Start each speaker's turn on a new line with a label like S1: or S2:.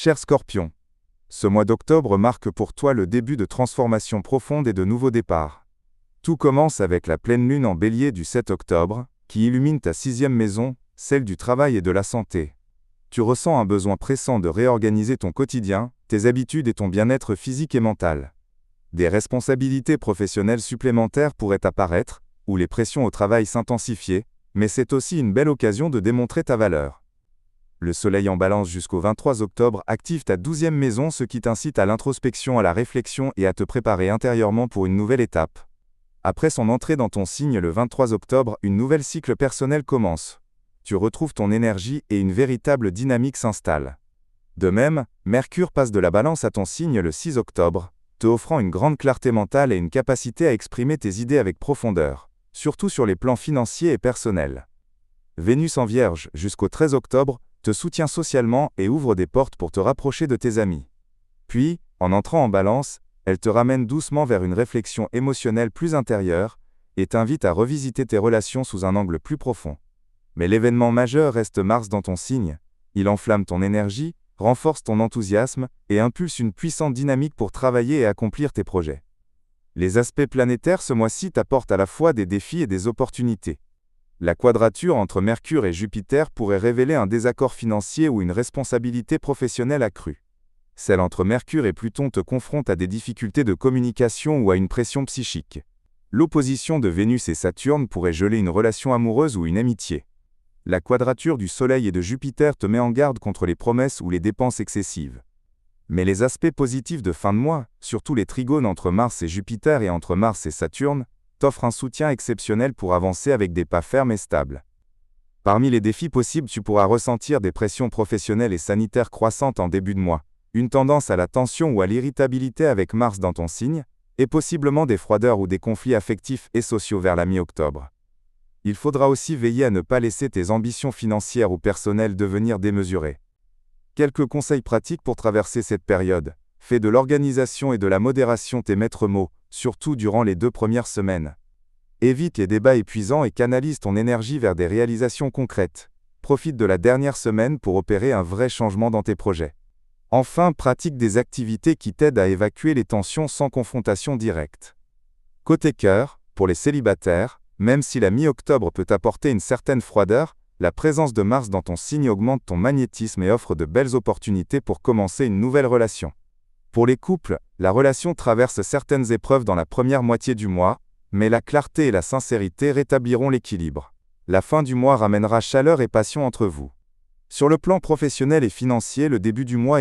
S1: Cher Scorpion, ce mois d'octobre marque pour toi le début de transformations profondes et de nouveaux départs. Tout commence avec la pleine lune en Bélier du 7 octobre, qui illumine ta 6e maison, celle du travail et de la santé. Tu ressens un besoin pressant de réorganiser ton quotidien, tes habitudes et ton bien-être physique et mental. Des responsabilités professionnelles supplémentaires pourraient apparaître, ou les pressions au travail s'intensifier, mais c'est aussi une belle occasion de démontrer ta valeur. Le soleil en balance jusqu'au 23 octobre active ta 12e maison, ce qui t'incite à l'introspection, à la réflexion et à te préparer intérieurement pour une nouvelle étape. Après son entrée dans ton signe le 23 octobre, une nouvelle cycle personnel commence. Tu retrouves ton énergie et une véritable dynamique s'installe. De même, Mercure passe de la balance à ton signe le 6 octobre, te offrant une grande clarté mentale et une capacité à exprimer tes idées avec profondeur, surtout sur les plans financiers et personnels. Vénus en Vierge jusqu'au 13 octobre te soutient socialement et ouvre des portes pour te rapprocher de tes amis. Puis, en entrant en balance, elle te ramène doucement vers une réflexion émotionnelle plus intérieure et t'invite à revisiter tes relations sous un angle plus profond. Mais l'événement majeur reste Mars dans ton signe. Il enflamme ton énergie, renforce ton enthousiasme et impulse une puissante dynamique pour travailler et accomplir tes projets. Les aspects planétaires ce mois-ci t'apportent à la fois des défis et des opportunités. La quadrature entre Mercure et Jupiter pourrait révéler un désaccord financier ou une responsabilité professionnelle accrue. Celle entre Mercure et Pluton te confronte à des difficultés de communication ou à une pression psychique. L'opposition de Vénus et Saturne pourrait geler une relation amoureuse ou une amitié. La quadrature du Soleil et de Jupiter te met en garde contre les promesses ou les dépenses excessives. Mais les aspects positifs de fin de mois, surtout les trigones entre Mars et Jupiter et entre Mars et Saturne, t'offrent un soutien exceptionnel pour avancer avec des pas fermes et stables. Parmi les défis possibles, tu pourras ressentir des pressions professionnelles et sanitaires croissantes en début de mois, une tendance à la tension ou à l'irritabilité avec Mars dans ton signe, et possiblement des froideurs ou des conflits affectifs et sociaux vers la mi-octobre. Il faudra aussi veiller à ne pas laisser tes ambitions financières ou personnelles devenir démesurées. Quelques conseils pratiques pour traverser cette période. Fais de l'organisation et de la modération tes maîtres mots, surtout durant les 2 premières semaines. Évite les débats épuisants et canalise ton énergie vers des réalisations concrètes. Profite de la dernière semaine pour opérer un vrai changement dans tes projets. Enfin, pratique des activités qui t'aident à évacuer les tensions sans confrontation directe. Côté cœur, pour les célibataires, même si la mi-octobre peut apporter une certaine froideur, la présence de Mars dans ton signe augmente ton magnétisme et offre de belles opportunités pour commencer une nouvelle relation. Pour les couples, la relation traverse certaines épreuves dans la première moitié du mois, mais la clarté et la sincérité rétabliront l'équilibre. La fin du mois ramènera chaleur et passion entre vous. Sur le plan professionnel et financier, le début du mois